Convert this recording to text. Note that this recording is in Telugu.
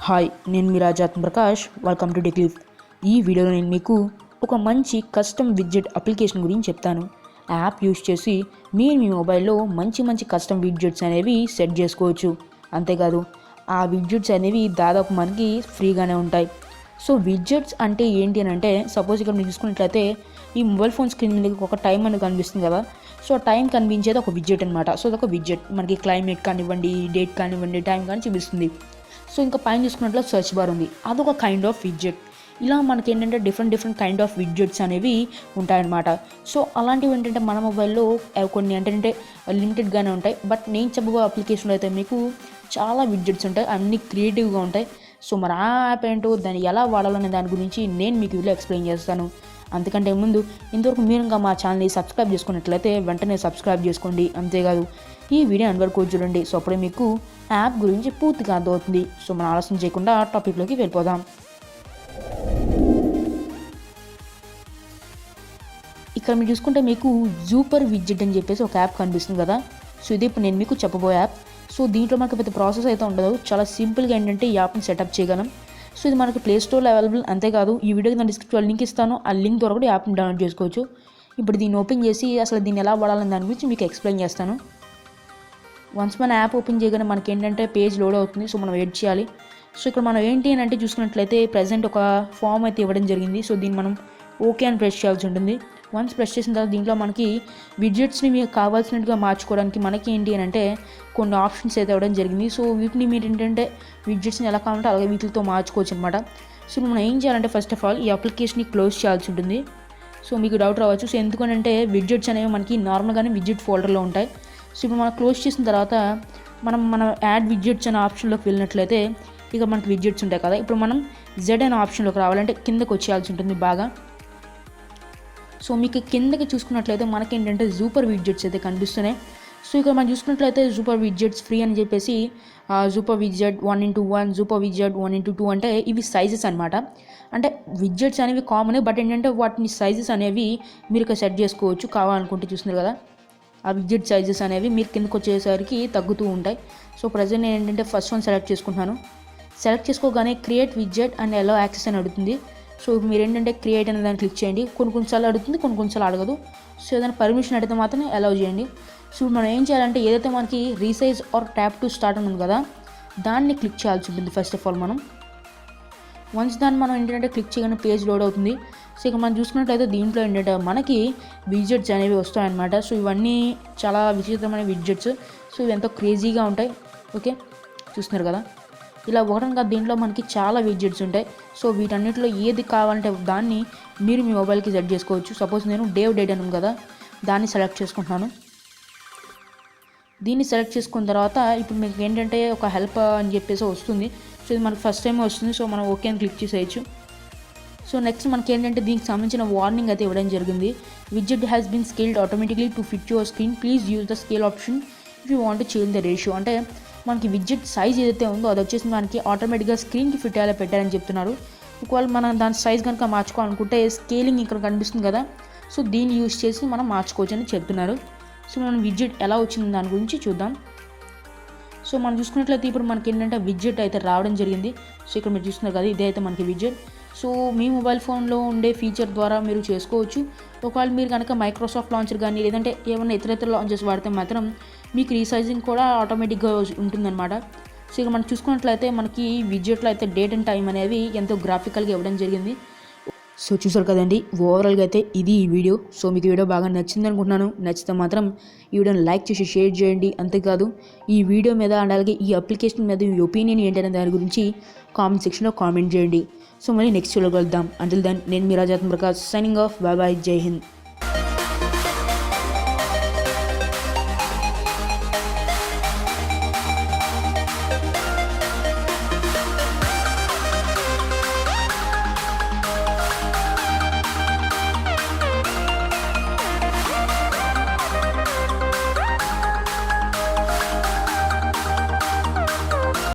హాయ్, నేను మీ Rajatma Prakash. Welcome to Techlif. ఈ వీడియోలో నేను మీకు ఒక మంచి కస్టమ్ విడ్జెట్ అప్లికేషన్ గురించి చెప్తాను. యాప్ యూజ్ చేసి మీరు మీ మొబైల్లో మంచి కస్టమ్ విడ్జెట్స్ అనేవి సెట్ చేసుకోవచ్చు. అంతేకాదు ఆ విడ్జెట్స్ అనేవి దాదాపు మనకి ఫ్రీగానే ఉంటాయి. సో విడ్జెట్స్ అంటే ఏంటి అని అంటే, సపోజ్ ఇక్కడ మీరు చూసుకున్నట్లయితే ఈ మొబైల్ ఫోన్ స్క్రీన్ మీద ఒక టైం అనేది కనిపిస్తుంది కదా. సో టైం కనిపించేది ఒక విడ్జెట్ అనమాట. సో అదొక విడ్జెట్ మనకి క్లైమేట్ కానివ్వండి, డేట్ కానివ్వండి, టైం కానీ చూపిస్తుంది. సో ఇంకా పైన చూసుకున్నట్లు సెర్చ్ బార్ ఉంది, అదొక కైండ్ ఆఫ్ విడ్జెట్. ఇలా మనకి ఏంటంటే డిఫరెంట్ కైండ్ ఆఫ్ విడ్జెట్స్ అనేవి ఉంటాయన్నమాట. సో అలాంటివి ఏంటంటే మన మొబైల్లో కొన్ని ఏంటంటే లిమిటెడ్గానే ఉంటాయి. బట్ నేను చెప్పబోయే అప్లికేషన్లో అయితే మీకు చాలా విడ్జెట్స్ ఉంటాయి, అన్నీ క్రియేటివ్గా ఉంటాయి. సో మరి ఆ యాప్ ఏంటో, దాన్ని ఎలా వాడాలనే దాని గురించి నేను మీకు వీడియో ఎక్స్ప్లెయిన్ చేస్తాను. అంతకంటే ముందు ఇంతవరకు మీరు ఇంకా మా ఛానల్ని సబ్స్క్రైబ్ చేసుకున్నట్లయితే వెంటనే సబ్స్క్రైబ్ చేసుకోండి. అంతేకాదు ఈ వీడియో వరకు చూడండి. సో అప్పుడే మీకు యాప్ గురించి పూర్తిగా అర్థమవుతుంది. సో మనం ఆలస్యం చేయకుండా టాపిక్లోకి వెళ్ళిపోదాం. ఇక్కడ మీరు చూసుకుంటే మీకు జూపర్ విడ్జెట్ అని చెప్పేసి ఒక యాప్ కనిపిస్తుంది కదా. సో ఇది ఇప్పుడు నేను మీకు చెప్పబోయే యాప్. సో దీంట్లో మనకు పెద్ద ప్రాసెస్ అయితే ఉండదు, చాలా సింపుల్గా ఏంటంటే ఈ యాప్ని సెటప్ చేయగలం. సో ఇది మనకి ప్లే స్టోర్లో అవైలబుల్. అంతేకాదు ఈ వీడియోకి నేను డిస్క్రిప్షన్లో లింక్ ఇస్తాను, ఆ లింక్ ద్వారా కూడా యాప్ని డౌన్లోడ్ చేసుకోవచ్చు. ఇప్పుడు దీన్ని ఓపెన్ చేసి అసలు దీన్ని ఎలా వాడాలని దాని గురించి మీకు ఎక్స్ప్లెయిన్ చేస్తాను. వన్స్ మన యాప్ ఓపెన్ చేయగానే మనకి ఏంటంటే పేజ్ లోడ్ అవుతుంది. సో మనం వెయిట్ చేయాలి. సో ఇక్కడ మనం ఏంటి అని అంటే చూసుకున్నట్లయితే ప్రజెంట్ ఒక ఫామ్ అయితే ఇవ్వడం జరిగింది. సో దీన్ని మనం ఓకే అని ప్రెస్ చేయాల్సి ఉంటుంది. వన్స్ ప్రెస్ చేసిన తర్వాత దీంట్లో మనకి విడ్జెట్స్ని మీకు కావాల్సినట్టుగా మార్చుకోవడానికి మనకి ఏంటి అని అంటే కొన్ని ఆప్షన్స్ అయితే ఇవ్వడం జరిగింది. సో వీటిని మీరు ఏంటంటే విడ్జెట్స్ని ఎలా కావాలంటే అలాగే వీటితో మార్చుకోవచ్చు అనమాట. సో మనం ఏం చేయాలంటే ఫస్ట్ ఆఫ్ ఆల్ ఈ అప్లికేషన్ని క్లోజ్ చేయాల్సి ఉంటుంది. సో మీకు డౌట్ రావచ్చు, సో ఎందుకంటే విడ్జెట్స్ అనేవి మనకి నార్మల్గానే విడ్జెట్ ఫోల్డర్లో ఉంటాయి. సో ఇప్పుడు మనం క్లోజ్ చేసిన తర్వాత మనం యాడ్ విడ్జెట్స్ అనే ఆప్షన్లోకి వెళ్ళినట్లయితే ఇక మనకి విడ్జెట్స్ ఉంటాయి కదా. ఇప్పుడు మనం జెడ్ అనే ఆప్షన్లోకి రావాలంటే కిందకి వచ్చేయాల్సి ఉంటుంది బాగా. సో మీకు కిందకి చూసుకున్నట్లయితే మనకి ఏంటంటే జూపర్ విడ్జెట్స్ అయితే కనిపిస్తున్నాయి. సో ఇక్కడ మనం చూసుకున్నట్లయితే జూపర్ విడ్జెట్స్ ఫ్రీ అని చెప్పేసి జూపర్ విడ్జెట్ 1x1, జూపర్ విడ్జెట్ 1x2 అంటే ఇవి సైజెస్ అనమాట. అంటే విడ్జెట్స్ అనేవి కామన్, బట్ ఏంటంటే వాటిని సైజెస్ అనేవి మీరు ఇక్కడ సెట్ చేసుకోవచ్చు కావాలనుకుంటే. చూస్తున్నారు కదా ఆ విడ్జెట్ సైజెస్ అనేవి మీరు కిందకి వచ్చేసరికి తగ్గుతూ ఉంటాయి. సో ప్రజెంట్ నేను ఏంటంటే ఫస్ట్ వన్ సెలెక్ట్ చేసుకుంటున్నాను. సెలెక్ట్ చేసుకోగానే క్రియేట్ విడ్జెట్ అండ్ ఎలా యాక్సెస్ అని అడుగుతుంది. సో మీరు ఏంటంటే క్రియేట్ అనే దాన్ని క్లిక్ చేయండి. కొన్నిసార్లు అడుగుతుంది, కొన్నిసార్లు అడగదు. సో ఏదైనా పర్మిషన్ అడిగితే మాత్రం అలౌ చేయండి. సో మనం ఏం చేయాలంటే ఏదైతే మనకి resize or tap to start అని ఉంది కదా, దాన్ని క్లిక్ చేయాల్సి ఉంటుంది ఫస్ట్ ఆఫ్ ఆల్ మనం. వన్స్ దాన్ని మనం ఏంటంటే క్లిక్ చేయగానే పేజ్ లోడ్ అవుతుంది. సో ఇక మనం చూసుకున్నట్లయితే దీంట్లో ఏంటంటే మనకి విడ్జెట్స్ అనేవి వస్తాయన్నమాట. సో ఇవన్నీ చాలా విచిత్రమైన విడ్జెట్స్. సో ఇవి ఎంతో క్రేజీగా ఉంటాయి. ఓకే, చూస్తున్నారు కదా ఇలా ఒకటం కాదు, దీంట్లో మనకి చాలా విడ్జెట్స్ ఉంటాయి. సో వీటన్నిటిలో ఏది కావాలంటే దాన్ని మీరు మీ మొబైల్కి సెట్ చేసుకోవచ్చు. సపోజ్ నేను డేట్ అని ఉంది కదా, దాన్ని సెలెక్ట్ చేసుకుంటున్నాను. దీన్ని సెలెక్ట్ చేసుకున్న తర్వాత ఇప్పుడు మీకు ఏంటంటే ఒక హెల్ప్ అని చెప్పేసి వస్తుంది. సో ఇది మనకు ఫస్ట్ టైం వస్తుంది. సో మనం ఓకే అని క్లిక్ చేసేయచ్చు. సో నెక్స్ట్ మనకి ఏంటంటే దీనికి సంబంధించిన వార్నింగ్ అయితే ఇవ్వడం జరిగింది. Widget has been scaled automatically to fit your screen, please use the scale option if you want to change the ratio. అంటే మనకి విడ్జెట్ సైజ్ ఏదైతే ఉందో అది వచ్చేసి మనకి ఆటోమేటిక్గా స్క్రీన్కి ఫిట్ అయ్యేలా పెట్టారని చెప్తున్నారు. ఒకవేళ మనం దాని సైజ్ కనుక మార్చుకోవాలనుకుంటే స్కేలింగ్ ఇక్కడ కనిపిస్తుంది కదా, సో దీన్ని యూజ్ చేసి మనం మార్చుకోవచ్చు అని చెప్తున్నారు. సో మనం విడ్జెట్ ఎలా వచ్చింది దాని గురించి చూద్దాం. సో మనం చూసుకున్నట్లయితే ఇప్పుడు మనకి ఏంటంటే విడ్జెట్ అయితే రావడం జరిగింది. సో ఇక్కడ మీరు చూస్తున్నారు కదా, ఇదే అయితే మనకి విడ్జెట్. సో మీ మొబైల్ ఫోన్లో ఉండే ఫీచర్ ద్వారా మీరు చేసుకోవచ్చు. ఒకవేళ మీరు కనుక మైక్రోసాఫ్ట్ లాంచర్ కానీ లేదంటే ఏమైనా ఇతర లాంచర్స్ వాడితే మాత్రం మీకు రీసైజింగ్ కూడా ఆటోమేటిక్గా ఉంటుందన్నమాట. సో ఇక మనం చూసుకున్నట్లయితే మనకి విడ్జెట్లో అయితే డేట్ అండ్ టైం అనేవి ఎంతో గ్రాఫికల్గా ఇవ్వడం జరిగింది. సో చూసారు కదండి, ఓవరాల్గా అయితే ఇది ఈ వీడియో. సో మీకు వీడియో బాగా నచ్చింది అనుకుంటున్నాను. నచ్చితే మాత్రం ఈ వీడియోని లైక్ చేసి షేర్ చేయండి. అంతేకాదు ఈ వీడియో మీద అండ్ అలాగే ఈ అప్లికేషన్ మీద మీ ఒపీనియన్ ఏంటనే దాని గురించి కామెంట్ సెక్షన్లో కామెంట్ చేయండి. సో మళ్ళీ నెక్స్ట్ వీడియో కలుద్దాం. అంటిల్ దెన్ నేను మీ Rajatma Prakash signing off. Bye bye, జై హింద్.